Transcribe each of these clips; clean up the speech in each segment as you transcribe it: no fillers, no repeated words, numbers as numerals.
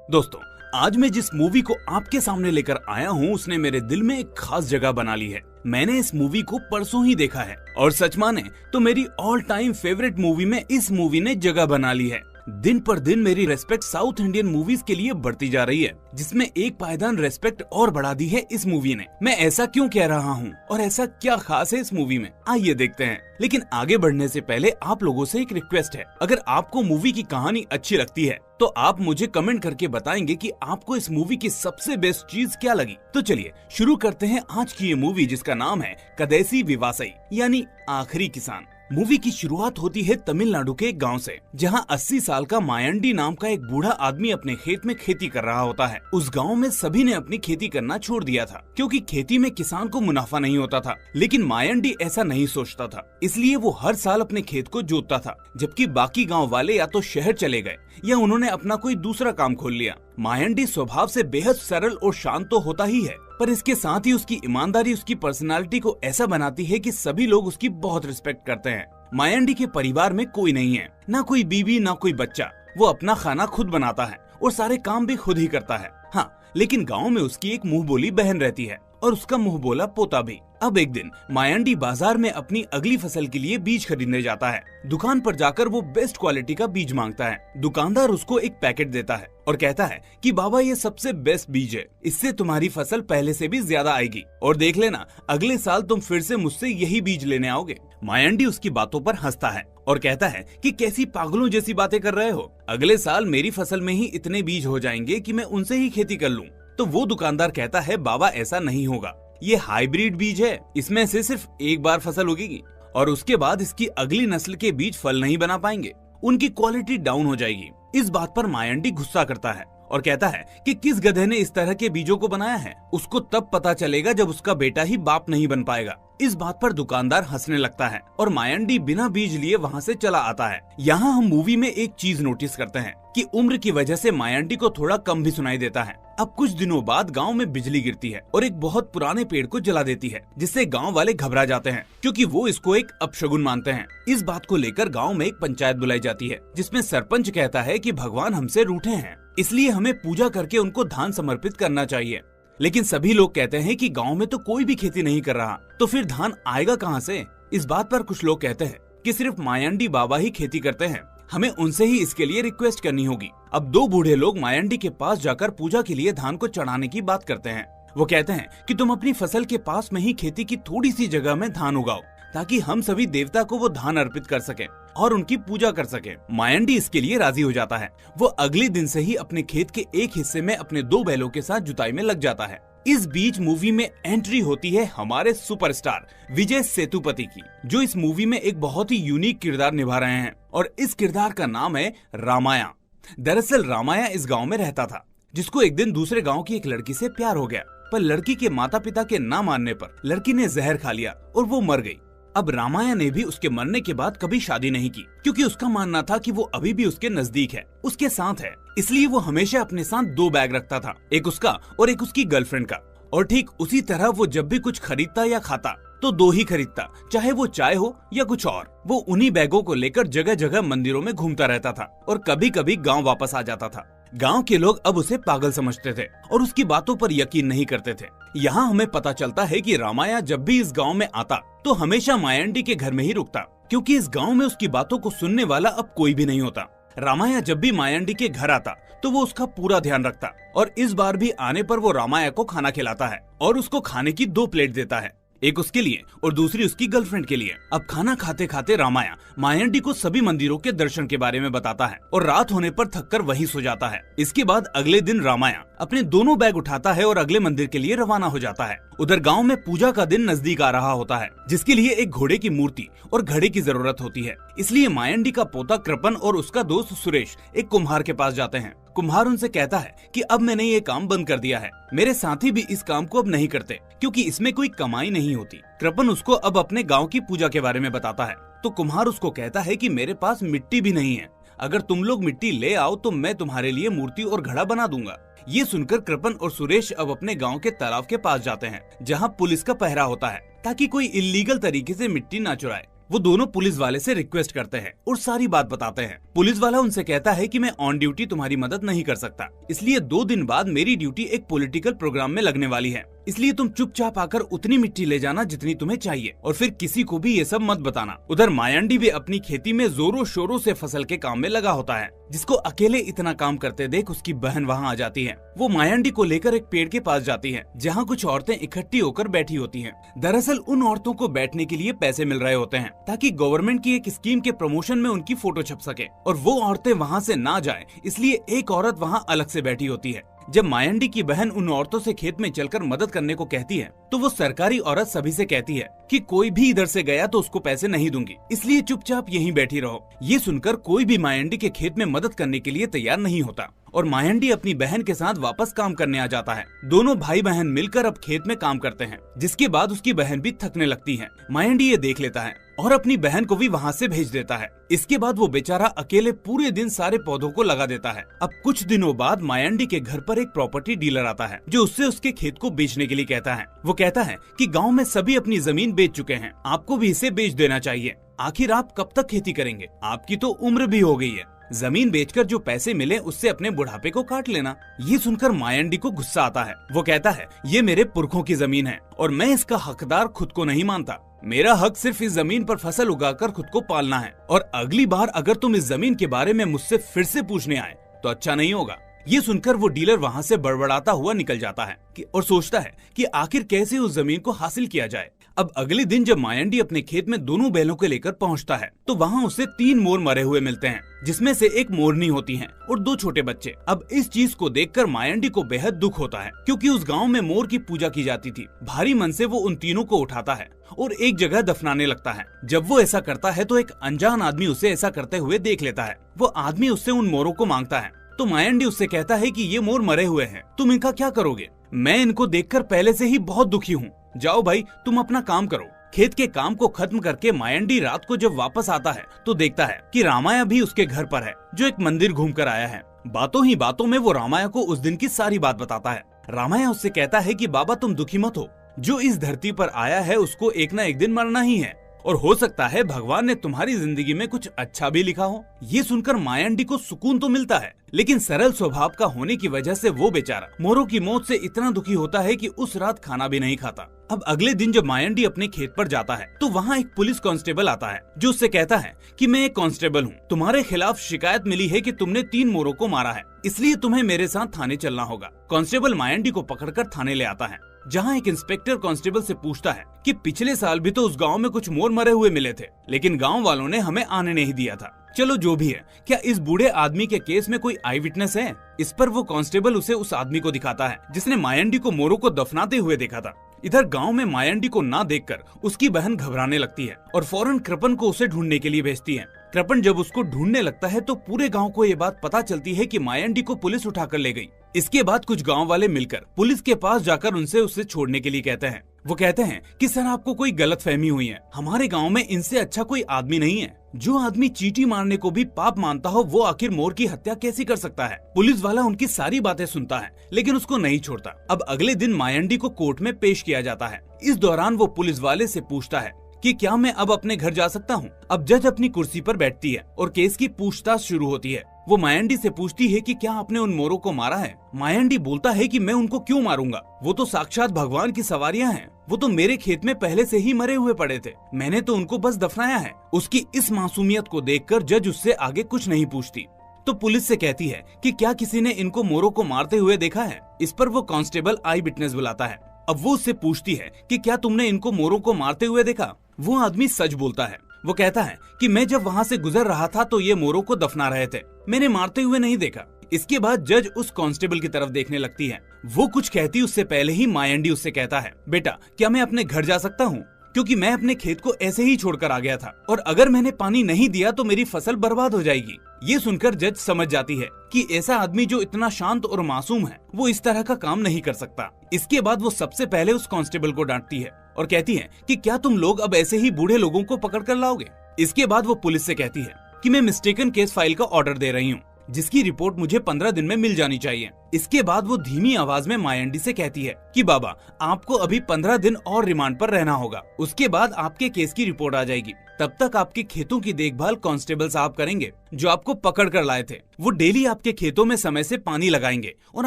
दोस्तों, आज मैं जिस मूवी को आपके सामने लेकर आया हूँ उसने मेरे दिल में एक खास जगह बना ली है। मैंने इस मूवी को परसों ही देखा है और सच माने तो मेरी ऑल टाइम फेवरेट मूवी में इस मूवी ने जगह बना ली है। दिन पर दिन मेरी रेस्पेक्ट साउथ इंडियन मूवीज के लिए बढ़ती जा रही है, जिसमें एक पायदान रेस्पेक्ट और बढ़ा दी है इस मूवी ने। मैं ऐसा क्यों कह रहा हूँ और ऐसा क्या खास है इस मूवी में, आइए देखते हैं। लेकिन आगे बढ़ने से पहले आप लोगों से एक रिक्वेस्ट है, अगर आपको मूवी की कहानी अच्छी लगती है तो आप मुझे कमेंट करके बताएंगे कि आपको इस मूवी की सबसे बेस्ट चीज क्या लगी। तो चलिए शुरू करते हैं आज की ये मूवी, जिसका नाम है कदेसी विवासई यानी आखिरी किसान। मूवी की शुरुआत होती है तमिलनाडु के एक गांव से, जहां 80 साल का मायंडी नाम का एक बूढ़ा आदमी अपने खेत में खेती कर रहा होता है। उस गांव में सभी ने अपनी खेती करना छोड़ दिया था, क्योंकि खेती में किसान को मुनाफा नहीं होता था। लेकिन मायंडी ऐसा नहीं सोचता था, इसलिए वो हर साल अपने खेत को जोतता था, जबकि बाकी गाँव वाले या तो शहर चले गए या उन्होंने अपना कोई दूसरा काम खोल लिया। मायंडी स्वभाव से बेहद सरल और शांत तो होता ही है, पर इसके साथ ही उसकी ईमानदारी उसकी पर्सनालिटी को ऐसा बनाती है कि सभी लोग उसकी बहुत रिस्पेक्ट करते हैं। मायंडी के परिवार में कोई नहीं है, ना कोई बीवी ना कोई बच्चा। वो अपना खाना खुद बनाता है और सारे काम भी खुद ही करता है। हाँ, लेकिन गाँव में उसकी एक मुंह बोली बहन रहती है और उसका मुंह बोला पोता भी। अब एक दिन मायंडी बाजार में अपनी अगली फसल के लिए बीज खरीदने जाता है। दुकान पर जाकर वो बेस्ट क्वालिटी का बीज मांगता है। दुकानदार उसको एक पैकेट देता है और कहता है कि बाबा ये सबसे बेस्ट बीज है, इससे तुम्हारी फसल पहले से भी ज्यादा आएगी और देख लेना अगले साल तुम फिर से मुझसे यही बीज लेने आओगे। मायंडी उसकी बातों पर हंसता है और कहता है कि कैसी पागलों जैसी बातें कर रहे हो, अगले साल मेरी फसल में ही इतने बीज हो जाएंगे कि मैं उनसे ही खेती कर लूं। तो वो दुकानदार कहता है बाबा ऐसा नहीं होगा, ये हाइब्रिड बीज है, इसमें से सिर्फ एक बार फसल उगेगी और उसके बाद इसकी अगली नस्ल के बीज फल नहीं बना पाएंगे, उनकी क्वालिटी डाउन हो जाएगी। इस बात पर मायंडी गुस्सा करता है और कहता है कि किस गधे ने इस तरह के बीजों को बनाया है, उसको तब पता चलेगा जब उसका बेटा ही बाप नहीं बन पाएगा। इस बात पर दुकानदार हंसने लगता है और मायंडी बिना बीज लिए वहाँ से चला आता है। यहाँ हम मूवी में एक चीज नोटिस करते हैं कि उम्र की वजह से मायंडी को थोड़ा कम भी सुनाई देता है। अब कुछ दिनों बाद गांव में बिजली गिरती है और एक बहुत पुराने पेड़ को जला देती है, जिससे गांव वाले घबरा जाते हैं, क्योंकि वो इसको एक अपशगुन मानते हैं। इस बात को लेकर गांव में एक पंचायत बुलाई जाती है, जिसमें सरपंच कहता है कि भगवान हमसे रूठे हैं, इसलिए हमें पूजा करके उनको धान समर्पित करना चाहिए। लेकिन सभी लोग कहते हैं कि गांव में तो कोई भी खेती नहीं कर रहा, तो फिर धान आएगा कहां से। इस बात पर कुछ लोग कहते हैं कि सिर्फ मायंडी बाबा ही खेती करते हैं, हमें उनसे ही इसके लिए रिक्वेस्ट करनी होगी। अब दो बूढ़े लोग मायंडी के पास जाकर पूजा के लिए धान को चढ़ाने की बात करते हैं। वो कहते हैं कि तुम अपनी फसल के पास में ही खेती की थोड़ी सी जगह में धान उगाओ, ताकि हम सभी देवता को वो धान अर्पित कर सकें और उनकी पूजा कर सकें। मायंडी इसके लिए राजी हो जाता है। वो अगले दिन से ही अपने खेत के एक हिस्से में अपने दो बैलों के साथ जुताई में लग जाता है। इस बीच मूवी में एंट्री होती है हमारे सुपरस्टार विजय सेतुपति की, जो इस मूवी में एक बहुत ही यूनिक किरदार निभा रहे हैं और इस किरदार का नाम है रामाया। दरअसल रामाया इस गांव में रहता था, जिसको एक दिन दूसरे गांव की एक लड़की से प्यार हो गया, पर लड़की के माता पिता के ना मानने पर लड़की ने जहर खा लिया और वो मर गई। अब रामाया ने भी उसके मरने के बाद कभी शादी नहीं की, क्योंकि उसका मानना था कि वो अभी भी उसके नजदीक है, उसके साथ है, इसलिए वो हमेशा अपने साथ दो बैग रखता था, एक उसका और एक उसकी गर्लफ्रेंड का। और ठीक उसी तरह वो जब भी कुछ खरीदता या खाता तो दो ही खरीदता, चाहे वो चाय हो या कुछ और। वो उन्हीं बैगों को लेकर जगह जगह मंदिरों में घूमता रहता था और कभी कभी गाँव वापस आ जाता था। गांव के लोग अब उसे पागल समझते थे और उसकी बातों पर यकीन नहीं करते थे। यहाँ हमें पता चलता है कि रामाया जब भी इस गांव में आता तो हमेशा मायंडी के घर में ही रुकता, क्योंकि इस गांव में उसकी बातों को सुनने वाला अब कोई भी नहीं होता। रामाया जब भी मायंडी के घर आता तो वो उसका पूरा ध्यान रखता और इस बार भी आने पर वो रामाया को खाना खिलाता है और उसको खाने की 2 प्लेट देता है, एक उसके लिए और दूसरी उसकी गर्लफ्रेंड के लिए। अब खाना खाते खाते रामाया मायंडी को सभी मंदिरों के दर्शन के बारे में बताता है और रात होने पर थककर वहीं सो जाता है। इसके बाद अगले दिन रामाया अपने दोनों बैग उठाता है और अगले मंदिर के लिए रवाना हो जाता है। उधर गांव में पूजा का दिन नजदीक आ रहा होता है, जिसके लिए एक घोड़े की मूर्ति और घड़े की जरूरत होती है। इसलिए मायंडी का पोता कृपन और उसका दोस्त सुरेश एक कुम्हार के पास जाते हैं। कुम्हार उनसे कहता है कि अब मैंने ये काम बंद कर दिया है, मेरे साथी भी इस काम को अब नहीं करते, क्योंकि इसमें कोई कमाई नहीं होती। कृपन उसको अब अपने गांव की पूजा के बारे में बताता है, तो कुम्हार उसको कहता है कि मेरे पास मिट्टी भी नहीं है, अगर तुम लोग मिट्टी ले आओ तो मैं तुम्हारे लिए मूर्ति और घड़ा बना दूंगा। ये सुनकर कृपन और सुरेश अब अपने गांव के तालाब के पास जाते हैं, जहां पुलिस का पहरा होता है, ताकि कोई इल्लीगल तरीके से मिट्टी ना चुराए। वो दोनों पुलिस वाले से रिक्वेस्ट करते हैं और सारी बात बताते हैं। पुलिस वाला उनसे कहता है कि मैं ऑन ड्यूटी तुम्हारी मदद नहीं कर सकता, इसलिए 2 दिन बाद मेरी ड्यूटी एक पॉलिटिकल प्रोग्राम में लगने वाली है, इसलिए तुम चुपचाप आकर उतनी मिट्टी ले जाना जितनी तुम्हें चाहिए और फिर किसी को भी ये सब मत बताना। उधर मायाण्डी भी अपनी खेती में जोरों शोरों से फसल के काम में लगा होता है, जिसको अकेले इतना काम करते देख उसकी बहन वहाँ आ जाती है। वो मायाण्डी को लेकर एक पेड़ के पास जाती है, जहाँ कुछ औरतें इकट्ठी होकर बैठी होती हैं। दरअसल उन औरतों को बैठने के लिए पैसे मिल रहे होते हैं, ताकि गवर्नमेंट की एक स्कीम के प्रमोशन में उनकी फोटो छप सके और वो औरतें वहाँ से ना जाए, इसलिए एक औरत वहाँ अलग से बैठी होती है। जब मायाण्डी की बहन उन औरतों से खेत में चलकर मदद करने को कहती है, तो वो सरकारी औरत सभी से कहती है कि कोई भी इधर से गया तो उसको पैसे नहीं दूंगी, इसलिए चुपचाप यहीं बैठी रहो। ये सुनकर कोई भी मायाण्डी के खेत में मदद करने के लिए तैयार नहीं होता और मायाण्डी अपनी बहन के साथ वापस काम करने आ जाता है। दोनों भाई बहन मिलकर अब खेत में काम करते हैं, जिसके बाद उसकी बहन भी थकने लगती है। मायाण्डी ये देख लेता है और अपनी बहन को भी वहाँ से भेज देता है। इसके बाद वो बेचारा अकेले पूरे दिन सारे पौधों को लगा देता है। अब कुछ दिनों बाद मायाण्डी के घर पर एक प्रॉपर्टी डीलर आता है, जो उससे उसके खेत को बेचने के लिए कहता है। वो कहता है कि गांव में सभी अपनी जमीन बेच चुके हैं, आपको भी इसे बेच देना चाहिए। आखिर आप कब तक खेती करेंगे, आपकी तो उम्र भी हो गई है, जमीन बेचकर जो पैसे मिले उससे अपने बुढ़ापे को काट लेना। ये सुनकर मायाण्डी को गुस्सा आता है। वो कहता है ये मेरे पुरखों की जमीन है और मैं इसका हकदार खुद को नहीं मानता। मेरा हक सिर्फ इस जमीन पर फसल उगाकर खुद को पालना है और अगली बार अगर तुम इस जमीन के बारे में मुझसे फिर से पूछने आए तो अच्छा नहीं होगा। ये सुनकर वो डीलर वहाँ से बड़बड़ाता हुआ निकल जाता है और सोचता है कि आखिर कैसे उस जमीन को हासिल किया जाए। अब अगले दिन जब मायाण्डी अपने खेत में दोनों बैलों को लेकर पहुँचता है, तो वहाँ उसे 3 मोर मरे हुए मिलते हैं, जिसमें से एक मोरनी होती है और 2 छोटे बच्चे। अब इस चीज को देखकर मायाण्डी को बेहद दुख होता है, क्योंकि उस गांव में मोर की पूजा की जाती थी। भारी मन से वो उन तीनों को उठाता है और एक जगह दफनाने लगता है। जब वो ऐसा करता है तो एक अनजान आदमी उसे ऐसा करते हुए देख लेता है। वो आदमी उससे उन मोरों को मांगता है, तो मायाण्डी उससे कहता है कि ये मोर मरे हुए हैं, तुम इनका क्या करोगे? मैं इनको देखकर पहले से ही बहुत दुखी हूँ, जाओ भाई तुम अपना काम करो। खेत के काम को खत्म करके मायाण्डी रात को जब वापस आता है तो देखता है कि रामाया भी उसके घर पर है, जो एक मंदिर घूमकर आया है। बातों ही बातों में वो रामाया को उस दिन की सारी बात बताता है। रामाया उससे कहता है कि बाबा तुम दुखी मत हो, जो इस धरती पर आया है उसको एक ना एक दिन मरना ही है और हो सकता है भगवान ने तुम्हारी जिंदगी में कुछ अच्छा भी लिखा हो। ये सुनकर मायाण्डी को सुकून तो मिलता है, लेकिन सरल स्वभाव का होने की वजह से वो बेचारा मोरों की मौत से इतना दुखी होता है कि उस रात खाना भी नहीं खाता। अब अगले दिन जब मायाण्डी अपने खेत पर जाता है तो वहाँ एक पुलिस कांस्टेबल आता है, जो उससे कहता है कि मैं एक कांस्टेबल हूँ, तुम्हारे खिलाफ शिकायत मिली है कि तुमने 3 मोरों को मारा है, इसलिए तुम्हें मेरे साथ थाने चलना होगा। कांस्टेबल मायाण्डी को पकड़कर थाने ले आता है, जहाँ एक इंस्पेक्टर कांस्टेबल से पूछता है कि पिछले साल भी तो उस गांव में कुछ मोर मरे हुए मिले थे, लेकिन गांव वालों ने हमें आने नहीं दिया था। चलो जो भी है, क्या इस बूढ़े आदमी के केस में कोई आई विटनेस है? इस पर वो कांस्टेबल उसे उस आदमी को दिखाता है जिसने मायाण्डी को मोरों को दफनाते हुए देखा था। इधर गांव में मायाण्डी को ना देखकर उसकी बहन घबराने लगती है और फौरन कृपन को उसे ढूंढने के लिए भेजती है। कृपन जब उसको ढूंढने लगता है तो पूरे गांव को ये बात पता चलती है कि मायाण्डी को पुलिस उठाकर ले गई। इसके बाद कुछ गांव वाले मिलकर पुलिस के पास जाकर उसे छोड़ने के लिए कहते हैं। वो कहते हैं कि सर आपको कोई गलतफहमी हुई है, हमारे गांव में इनसे अच्छा कोई आदमी नहीं है। जो आदमी चींटी मारने को भी पाप मानता हो वो आखिर मोर की हत्या कैसे कर सकता है? पुलिस वाला उनकी सारी बातें सुनता है, लेकिन उसको नहीं छोड़ता। अब अगले दिन मायाण्डी को कोर्ट में पेश किया जाता है। इस दौरान वो पुलिस वाले से पूछता है कि क्या मैं अब अपने घर जा सकता हूँ? अब जज अपनी कुर्सी पर बैठती है और केस की पूछताछ शुरू होती है। वो मायाण्डी से पूछती है कि क्या आपने उन मोरों को मारा है? मायाण्डी बोलता है कि मैं उनको क्यों मारूंगा, वो तो साक्षात भगवान की सवारियां हैं, वो तो मेरे खेत में पहले से ही मरे हुए पड़े थे, मैंने तो उनको बस दफनाया है। उसकी इस मासूमियत को देखकर जज उससे आगे कुछ नहीं पूछती, तो पुलिस से कहती है कि क्या किसी ने इनको मोरों को मारते हुए देखा है? इस पर वो कांस्टेबल आई विटनेस बुलाता है। अब वो उससे पूछती है कि क्या तुमने इनको मोरों को मारते हुए देखा? वो आदमी सच बोलता है। वो कहता है कि मैं जब वहाँ से गुजर रहा था तो ये मोरों को दफना रहे थे, मैंने मारते हुए नहीं देखा। इसके बाद जज उस कांस्टेबल की तरफ देखने लगती है। वो कुछ कहती उससे पहले ही मायाण्डी उससे कहता है, बेटा क्या मैं अपने घर जा सकता हूँ? क्योंकि मैं अपने खेत को ऐसे ही छोड़कर आ गया था और अगर मैंने पानी नहीं दिया तो मेरी फसल बर्बाद हो जाएगी। ये सुनकर जज समझ जाती है कि ऐसा आदमी जो इतना शांत और मासूम है वो इस तरह का काम नहीं कर सकता। इसके बाद वो सबसे पहले उस कांस्टेबल को डांटती है और कहती है कि क्या तुम लोग अब ऐसे ही बूढ़े लोगों को पकड़ कर लाओगे? इसके बाद वो पुलिस से कहती है कि मैं मिस्टेकन केस फाइल का ऑर्डर दे रही हूँ, जिसकी रिपोर्ट मुझे 15 दिन में मिल जानी चाहिए। इसके बाद वो धीमी आवाज में मायंडी से कहती है कि बाबा, आपको अभी 15 दिन और रिमांड पर रहना होगा, उसके बाद आपके केस की रिपोर्ट आ जाएगी। तब तक आपके खेतों की देखभाल कांस्टेबल साहब करेंगे जो आपको पकड़ कर लाए थे। वो डेली आपके खेतों में समय से पानी लगाएंगे और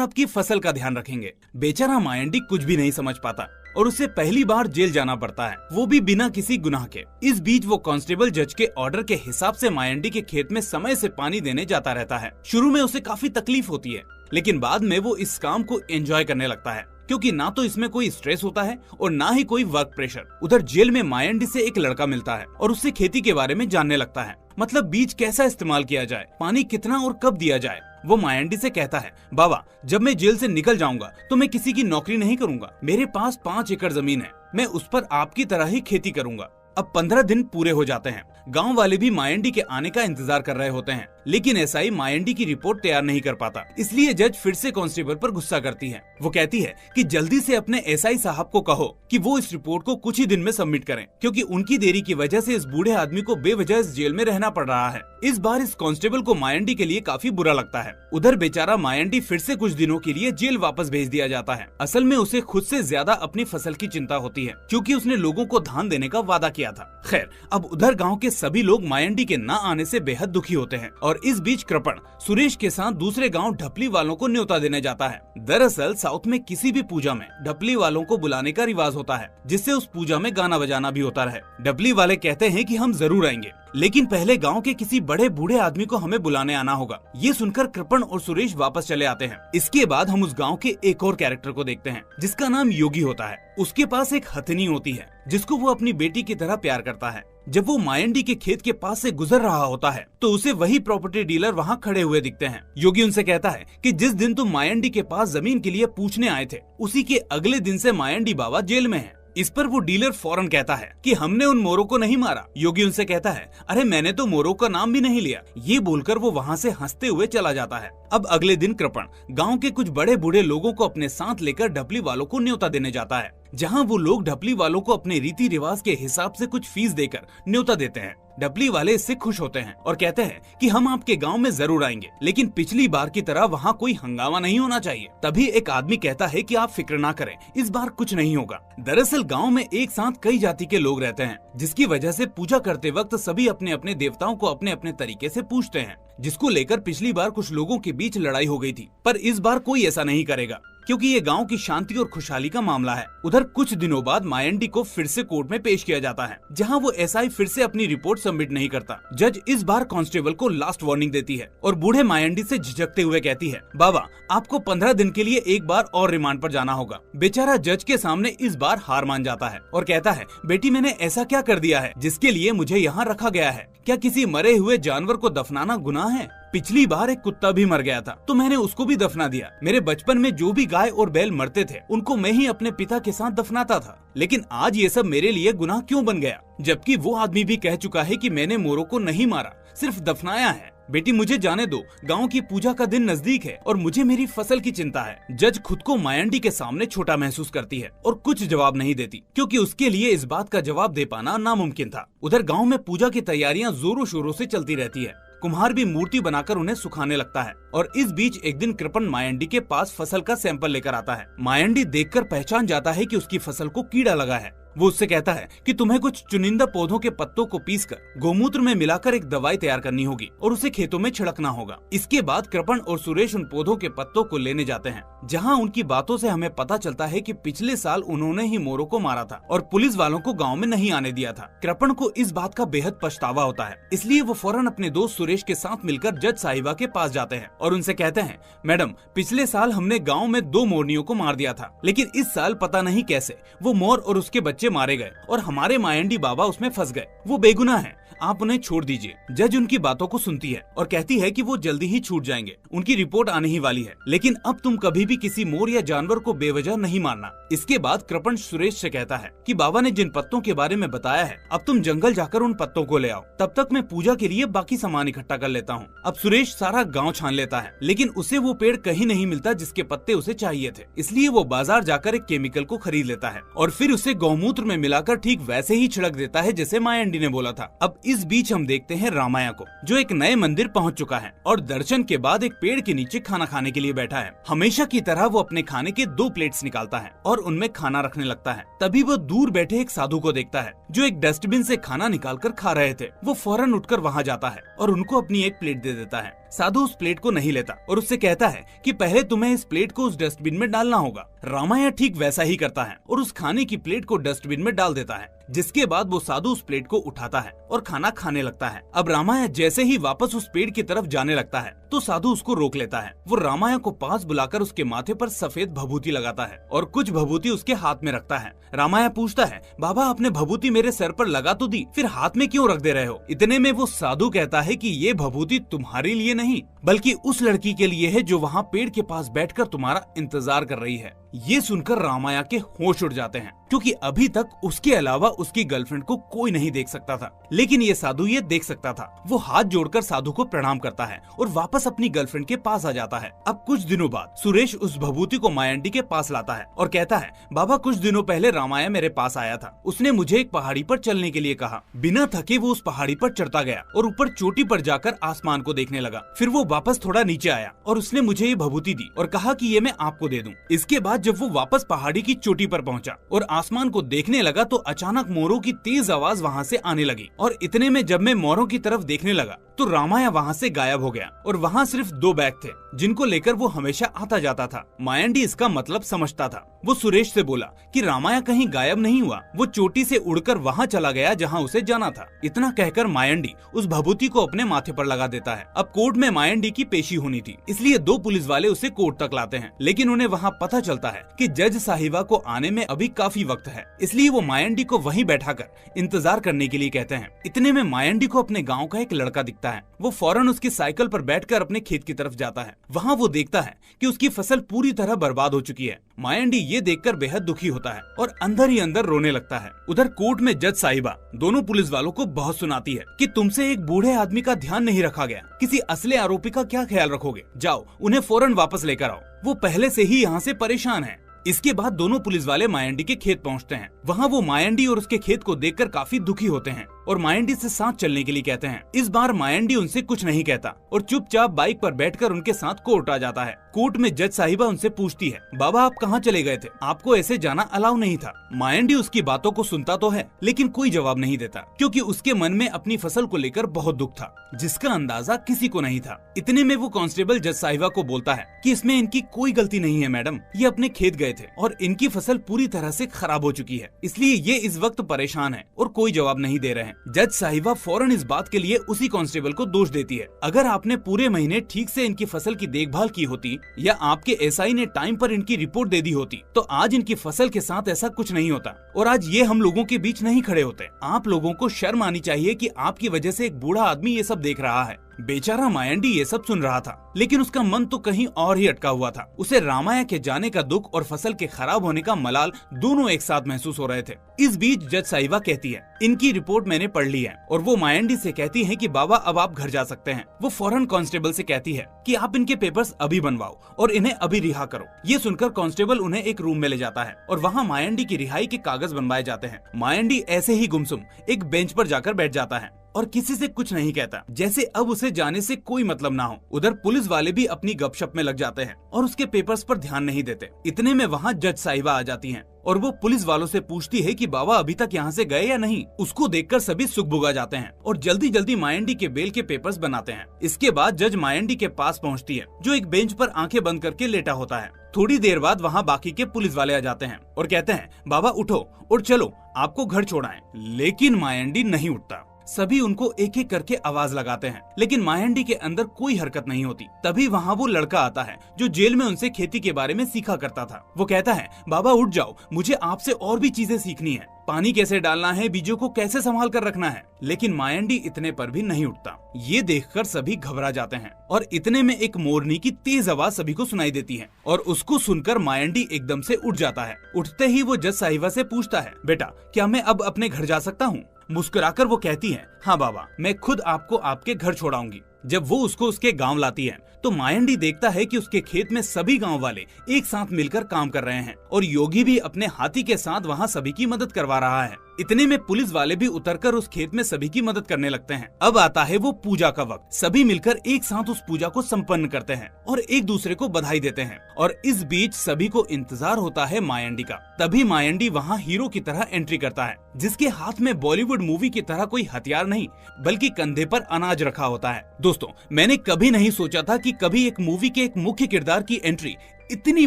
आपकी फसल का ध्यान रखेंगे। बेचारा मायंडी कुछ भी नहीं समझ पाता और उसे पहली बार जेल जाना पड़ता है, वो भी बिना किसी गुनाह के। इस बीच वो कांस्टेबल जज के ऑर्डर के हिसाब से मायंडी के खेत में समय से पानी देने जाता रहता है। शुरू में उसे काफी तकलीफ होती है, लेकिन बाद में वो इस काम को एंजॉय करने लगता है, क्योंकि ना तो इसमें कोई स्ट्रेस होता है और ना ही कोई वर्क प्रेशर। उधर जेल में मायंडी से एक लड़का मिलता है और उससे खेती के बारे में जानने लगता है, मतलब बीज कैसा इस्तेमाल किया जाए, पानी कितना और कब दिया जाए। वो मायंडी से कहता है, बाबा, जब मैं जेल से निकल जाऊंगा तो मैं किसी की नौकरी नहीं करूंगा। मेरे पास 5 एकड़ जमीन है, मैं उस पर आपकी तरह ही खेती करूंगा। अब 15 दिन पूरे हो जाते हैं। गांव वाले भी मायंडी के आने का इंतजार कर रहे होते हैं, लेकिन एसआई मायंडी की रिपोर्ट तैयार नहीं कर पाता। इसलिए जज फिर से कांस्टेबल पर गुस्सा करती है। वो कहती है कि जल्दी से अपने एसआई साहब को कहो कि वो इस रिपोर्ट को कुछ ही दिन में सबमिट करें, क्योंकि उनकी देरी की वजह से इस बूढ़े आदमी को बेवजह इस जेल में रहना पड़ रहा है। इस बार इस कांस्टेबल को मायंडी के लिए काफी बुरा लगता है। उधर बेचारा मायंडी फिर से कुछ दिनों के लिए जेल वापस भेज दिया जाता है। असल में उसे खुद से ज्यादा अपनी फसल की चिंता होती है, क्योंकि उसने लोगों को धान देने का वादा किया था। खैर, अब उधर गाँव के सभी लोग मायंडी के न आने से बेहद दुखी होते हैं और इस बीच कृपण सुरेश के साथ दूसरे गांव ढपली वालों को न्योता देने जाता है। दरअसल साउथ में किसी भी पूजा में ढपली वालों को बुलाने का रिवाज होता है, जिससे उस पूजा में गाना बजाना भी होता रहे। ढपली वाले कहते हैं कि हम जरूर आएंगे, लेकिन पहले गांव के किसी बड़े बूढ़े आदमी को हमें बुलाने आना होगा। ये सुनकर कृपण और सुरेश वापस चले आते हैं। इसके बाद हम उस गांव के एक और कैरेक्टर को देखते हैं, जिसका नाम योगी होता है। उसके पास एक हथनी होती है, जिसको वो अपनी बेटी की तरह प्यार करता है। जब वो मायंडी के खेत के पास से गुजर रहा होता है तो उसे वही प्रॉपर्टी डीलर वहाँ खड़े हुए दिखते हैं। योगी उनसे कहता है कि जिस दिन तुम मायंडी के पास जमीन के लिए पूछने आए थे, उसी के अगले दिन से मायंडी बाबा जेल में है। इस पर वो डीलर फौरन कहता है कि हमने उन मोरों को नहीं मारा। योगी उनसे कहता है, अरे मैंने तो मोरों का नाम भी नहीं लिया। ये बोलकर वो वहाँ से हंसते हुए चला जाता है। अब अगले दिन कृपण गांव के कुछ बड़े बूढ़े लोगों को अपने साथ लेकर ढपली वालों को न्योता देने जाता है, जहां वो लोग ढपली वालों को अपने रीति रिवाज के हिसाब से कुछ फीस देकर न्योता देते हैं। ढपली वाले इससे खुश होते हैं और कहते हैं कि हम आपके गांव में जरूर आएंगे, लेकिन पिछली बार की तरह वहां कोई हंगामा नहीं होना चाहिए। तभी एक आदमी कहता है कि आप फिक्र ना करें, इस बार कुछ नहीं होगा। दरअसल गांव में एक साथ कई जाति के लोग रहते हैं, जिसकी वजह से पूजा करते वक्त सभी अपने अपने देवताओं को अपने अपने तरीके से पूजते हैं, जिसको लेकर पिछली बार कुछ लोगों के बीच लड़ाई हो गई थी। पर इस बार कोई ऐसा नहीं करेगा, क्योंकि ये गांव की शांति और खुशहाली का मामला है। उधर कुछ दिनों बाद मायंडी को फिर से कोर्ट में पेश किया जाता है, जहां वो एसआई फिर से अपनी रिपोर्ट सबमिट नहीं करता। जज इस बार कांस्टेबल को लास्ट वार्निंग देती है और बूढ़े मायंडी से झिझकते हुए कहती है, बाबा, आपको 15 दिन के लिए एक बार और रिमांड पर जाना होगा। बेचारा जज के सामने इस बार हार मान जाता है और कहता है, बेटी, मैंने ऐसा क्या कर दिया है जिसके लिए मुझे यहाँ रखा गया है? क्या किसी मरे हुए जानवर को दफनाना गुनाह है? पिछली बार एक कुत्ता भी मर गया था तो मैंने उसको भी दफना दिया। मेरे बचपन में जो भी गाय और बैल मरते थे उनको मैं ही अपने पिता के साथ दफनाता था, लेकिन आज ये सब मेरे लिए गुनाह क्यों बन गया? जबकि वो आदमी भी कह चुका है कि मैंने मोरों को नहीं मारा, सिर्फ दफनाया है। बेटी, मुझे जाने दो, गांव की पूजा का दिन नजदीक है और मुझे मेरी फसल की चिंता है। जज खुद को मायंडी के सामने छोटा महसूस करती है और कुछ जवाब नहीं देती, क्योंकि उसके लिए इस बात का जवाब दे पाना नामुमकिन था। उधर गांव में पूजा की तैयारियां जोरों शोरों से चलती रहती है। कुम्हार भी मूर्ति बनाकर उन्हें सुखाने लगता है और इस बीच एक दिन कृपण मायंडी के पास फसल का सैंपल लेकर आता है। मायंडी देखकर पहचान जाता है कि उसकी फसल को कीड़ा लगा है। वो उससे कहता है कि तुम्हें कुछ चुनिंदा पौधों के पत्तों को पीसकर गोमूत्र में मिलाकर एक दवाई तैयार करनी होगी और उसे खेतों में छिड़कना होगा। इसके बाद कृपण और सुरेश उन पौधों के पत्तों को लेने जाते हैं, जहां उनकी बातों से हमें पता चलता है कि पिछले साल उन्होंने ही मोरों को मारा था और पुलिस वालों को गाँव में नहीं आने दिया था। कृपण को इस बात का बेहद पछतावा होता है, इसलिए वो फौरन अपने दोस्त सुरेश के साथ मिलकर जज साहिबा के पास जाते हैं और उनसे कहते हैं, मैडम, पिछले साल हमने गाँव में 2 मोरनियों को मार दिया था, लेकिन इस साल पता नहीं कैसे वो मोर और उसके बच्चे मारे गए और हमारे मायंडी बाबा उसमें फंस गए। वो बेगुनाह है, आप उन्हें छोड़ दीजिए। जज उनकी बातों को सुनती है और कहती है कि वो जल्दी ही छूट जाएंगे, उनकी रिपोर्ट आने ही वाली है, लेकिन अब तुम कभी भी किसी मोर या जानवर को बेवजह नहीं मारना। इसके बाद कृपण सुरेश से कहता है कि बाबा ने जिन पत्तों के बारे में बताया है, अब तुम जंगल जाकर उन पत्तों को ले आओ, तब तक मैं पूजा के लिए बाकी सामान इकट्ठा कर लेता हूँ। अब सुरेश सारा गाँव छान लेता है, लेकिन उसे वो पेड़ कहीं नहीं मिलता जिसके पत्ते उसे चाहिए थे, इसलिए वो बाजार जाकर एक केमिकल को खरीद लेता है और फिर उसे गौमूत्र समुद्र में मिलाकर ठीक वैसे ही छिड़क देता है जैसे मायंडी ने बोला था। अब इस बीच हम देखते हैं रामाया को, जो एक नए मंदिर पहुंच चुका है और दर्शन के बाद एक पेड़ के नीचे खाना खाने के लिए बैठा है। हमेशा की तरह वो अपने खाने के 2 प्लेट्स निकालता है और उनमें खाना रखने लगता है। तभी वो दूर बैठे एक साधु को देखता है जो एक डस्टबिन से खाना निकालकर खा रहे थे। वो फौरन उठकर वहां जाता है और उनको अपनी एक प्लेट दे देता है। साधु उस प्लेट को नहीं लेता और उससे कहता है कि पहले तुम्हें इस प्लेट को उस डस्टबिन में डालना होगा। रामाया ठीक वैसा ही करता है और उस खाने की प्लेट को डस्टबिन में डाल देता है, जिसके बाद वो साधु उस प्लेट को उठाता है और खाना खाने लगता है। अब रामाया जैसे ही वापस उस पेड़ की तरफ जाने लगता है तो साधु उसको रोक लेता है। वो रामाया को पास बुलाकर उसके माथे पर सफेद भभूति लगाता है और कुछ भभूति उसके हाथ में रखता है। रामाया पूछता है, बाबा आपने भभूति मेरे सर पर लगा तो दी, फिर हाथ में क्यों रख दे रहे हो? इतने में वो साधु कहता है कि ये भभूति तुम्हारे लिए नहीं बल्कि उस लड़की के लिए है जो वहाँ पेड़ के पास बैठकर तुम्हारा इंतजार कर रही है। ये सुनकर रामाया के होश उड़ जाते हैं, क्योंकि अभी तक उसके अलावा उसकी गर्लफ्रेंड को कोई नहीं देख सकता था, लेकिन ये साधु ये देख सकता था। वो हाथ जोड़कर साधु को प्रणाम करता है और वापस अपनी गर्लफ्रेंड के पास आ जाता है। अब कुछ दिनों बाद सुरेश उस भभूति को मायंडी के पास लाता है और कहता है, बाबा कुछ दिनों पहले रामाया मेरे पास आया था। उसने मुझे एक पहाड़ी पर चलने के लिए कहा। बिना थके वो उस पहाड़ी पर चढ़ता गया और ऊपर चोटी पर जाकर आसमान को देखने लगा। फिर वो वापस थोड़ा नीचे आया और उसने मुझे ये भभूति दी और कहा कि ये मैं आपको दे दूं। इसके बाद जब वो वापस पहाड़ी की चोटी पर पहुंचा और आसमान को देखने लगा तो अचानक मोरों की तेज आवाज वहां से आने लगी और इतने में जब मैं मोरों की तरफ देखने लगा तो रामाया वहां से गायब हो गया और वहां सिर्फ 2 बैग थे जिनको लेकर वो हमेशा आता जाता था। मायंडी इसका मतलब समझता था। वो सुरेश से बोला कि रामाया कहीं गायब नहीं हुआ, वो चोटी से उड़कर वहां चला गया जहां उसे जाना था। इतना कहकर मायंडी उस भभूति को अपने माथे पर लगा देता है। अब कोर्ट में मायंडी की पेशी होनी थी, इसलिए 2 पुलिस वाले उसे कोर्ट तक लाते हैं, लेकिन उन्हें वहाँ पता चलता है कि जज साहिबा को आने में अभी काफी वक्त है, इसलिए वो मायंडी को वहीं बैठाकर इंतजार करने के लिए कहते हैं। इतने में मायंडी को अपने गाँव का एक लड़का दिखता है। वो फौरन उसकी साइकिल पर बैठकर अपने खेत की तरफ जाता है। वहाँ वो देखता है कि उसकी फसल पूरी तरह बर्बाद हो चुकी है। मायंडी ये देखकर बेहद दुखी होता है और अंदर ही अंदर रोने लगता है। उधर कोर्ट में जज साहिबा दोनों पुलिस वालों को बहुत सुनाती है कि तुमसे एक बूढ़े आदमी का ध्यान नहीं रखा गया, किसी असली आरोपी का क्या ख्याल रखोगे? जाओ उन्हें फौरन वापस लेकर आओ, वो पहले से ही यहाँ से परेशान है। इसके बाद दोनों पुलिस वाले मायंडी के खेत पहुंचते हैं। वहां वो मायंडी और उसके खेत को देखकर काफी दुखी होते हैं और मायंडी से साथ चलने के लिए कहते हैं। इस बार मायंडी उनसे कुछ नहीं कहता और चुपचाप बाइक पर बैठकर उनके साथ कोर्ट आ जाता है। कोर्ट में जज साहिबा उनसे पूछती है, बाबा आप कहाँ चले गए थे? आपको ऐसे जाना अलाउ नहीं था। मायंडी उसकी बातों को सुनता तो है लेकिन कोई जवाब नहीं देता, क्योंकि उसके मन में अपनी फसल को लेकर बहुत दुख था जिसका अंदाजा किसी को नहीं था। इतने में वो कांस्टेबल जज साहिबा को बोलता है कि इसमें इनकी कोई गलती नहीं है मैडम, ये अपने खेत गए थे और इनकी फसल पूरी तरह से खराब हो चुकी है, इसलिए ये इस वक्त परेशान है और कोई जवाब नहीं दे रहे हैं। जज साहिबा फौरन इस बात के लिए उसी कांस्टेबल को दोष देती है। अगर आपने पूरे महीने ठीक से इनकी फसल की देखभाल की होती या आपके एसआई ने टाइम पर इनकी रिपोर्ट दे दी होती तो आज इनकी फसल के साथ ऐसा कुछ नहीं होता और आज ये हम लोगों के बीच नहीं खड़े होते। आप लोगों को शर्म आनी चाहिए कि आपकी वजह से एक बूढ़ा आदमी ये सब देख रहा है। बेचारा मायंडी ये सब सुन रहा था लेकिन उसका मन तो कहीं और ही अटका हुआ था। उसे रामाया के जाने का दुख और फसल के खराब होने का मलाल दोनों एक साथ महसूस हो रहे थे। इस बीच जज साहिबा कहती है, इनकी रिपोर्ट मैंने पढ़ ली है, और वो मायंडी से कहती है कि बाबा अब आप घर जा सकते हैं। वो फौरन कांस्टेबल से कहती है कि आप इनके पेपर्स अभी बनवाओ और इन्हें अभी रिहा करो। ये सुनकर कांस्टेबल उन्हें एक रूम में ले जाता है और वहाँ मायंडी की रिहाई के कागज बनवाए जाते हैं। मायंडी ऐसे ही गुमसुम एक बेंच पर जाकर बैठ जाता है और किसी से कुछ नहीं कहता, जैसे अब उसे जाने से कोई मतलब ना हो। उधर पुलिस वाले भी अपनी गपशप में लग जाते हैं और उसके पेपर्स पर ध्यान नहीं देते। इतने में वहाँ जज साहिबा आ जाती हैं और वो पुलिस वालों से पूछती है कि बाबा अभी तक यहाँ से गए या नहीं। उसको देखकर सभी सुगबुगा जाते हैं और जल्दी जल्दी मायंडी के बेल के पेपर्स बनाते हैं। इसके बाद जज मायंडी के पास पहुँचती है जो एक बेंच पर आंखें बंद करके लेटा होता है। थोड़ी देर बाद वहाँ बाकी के पुलिस वाले आ जाते हैं और कहते हैं, बाबा उठो और चलो आपको घर छोड़ाएं। लेकिन मायंडी नहीं उठता। सभी उनको एक एक करके आवाज लगाते हैं लेकिन मायंडी के अंदर कोई हरकत नहीं होती। तभी वहाँ वो लड़का आता है जो जेल में उनसे खेती के बारे में सीखा करता था। वो कहता है, बाबा उठ जाओ, मुझे आपसे और भी चीजें सीखनी है, पानी कैसे डालना है, बीजों को कैसे संभाल कर रखना है। लेकिन मायंडी इतने पर भी नहीं उठता। ये देखकर सभी घबरा जाते हैं और इतने में एक मोरनी की तेज आवाज सभी को सुनाई देती है और उसको सुनकर मायंडी एकदम से उठ जाता है। उठते ही वो जज साहिबा से पूछता है, बेटा क्या मैं अब अपने घर जा सकता हूँ? मुस्कुराकर वो कहती है, हाँ बाबा, मैं खुद आपको आपके घर छोड़ाऊंगी। जब वो उसको उसके गांव लाती है तो मायंडी देखता है कि उसके खेत में सभी गांव वाले एक साथ मिलकर काम कर रहे हैं और योगी भी अपने हाथी के साथ वहां सभी की मदद करवा रहा है। इतने में पुलिस वाले भी उतरकर उस खेत में सभी की मदद करने लगते हैं। अब आता है वो पूजा का वक्त। सभी मिलकर एक साथ उस पूजा को संपन्न करते हैं और एक दूसरे को बधाई देते हैं और इस बीच सभी को इंतजार होता है मायंडी का। तभी मायंडी वहाँ हीरो की तरह एंट्री करता है, जिसके हाथ में बॉलीवुड मूवी की तरह कोई हथियार नहीं बल्कि कंधे पर अनाज रखा होता है। दोस्तों, मैंने कभी नहीं सोचा था कि कभी एक मूवी के एक मुख्य किरदार की एंट्री इतनी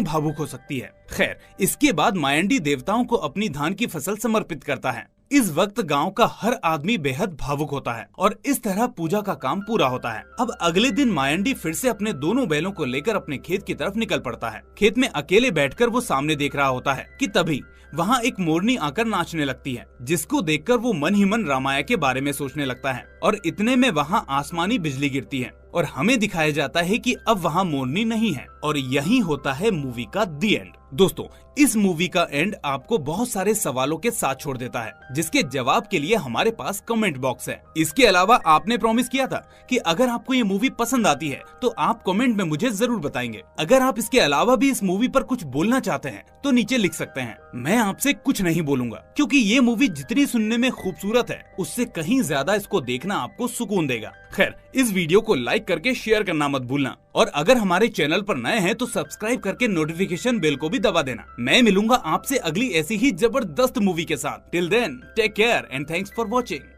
भावुक हो सकती है। खैर, इसके बाद मायंडी देवताओं को अपनी धान की फसल समर्पित करता है। इस वक्त गांव का हर आदमी बेहद भावुक होता है और इस तरह पूजा का काम पूरा होता है। अब अगले दिन मायंडी फिर से अपने दोनों बैलों को लेकर अपने खेत की तरफ निकल पड़ता है। खेत में अकेले बैठकर वो सामने देख रहा होता है कि तभी वहाँ एक मोरनी आकर नाचने लगती है, जिसको देखकर वो मन ही मन रामाया के बारे में सोचने लगता है। और इतने में वहाँ आसमानी बिजली गिरती है और हमें दिखाया जाता है कि अब वहाँ मोरनी नहीं है और यही होता है मूवी का दी एंड। दोस्तों, इस मूवी का एंड आपको बहुत सारे सवालों के साथ छोड़ देता है, जिसके जवाब के लिए हमारे पास कमेंट बॉक्स है। इसके अलावा आपने प्रॉमिस किया था कि अगर आपको ये मूवी पसंद आती है तो आप कमेंट में मुझे जरूर बताएंगे। अगर आप इसके अलावा भी इस मूवी पर कुछ बोलना चाहते हैं तो नीचे लिख सकते हैं। मैं आपसे कुछ नहीं बोलूंगा, क्योंकि ये मूवी जितनी सुनने में खूबसूरत है उससे कहीं ज्यादा इसको देखना आपको सुकून देगा। खैर, इस वीडियो को लाइक करके शेयर करना मत भूलना और अगर हमारे चैनल पर नए हैं तो सब्सक्राइब करके नोटिफिकेशन बेल को भी दबा देना। मैं मिलूंगा आपसे अगली ऐसी ही जबरदस्त मूवी के साथ। Till then, take care and thanks for watching.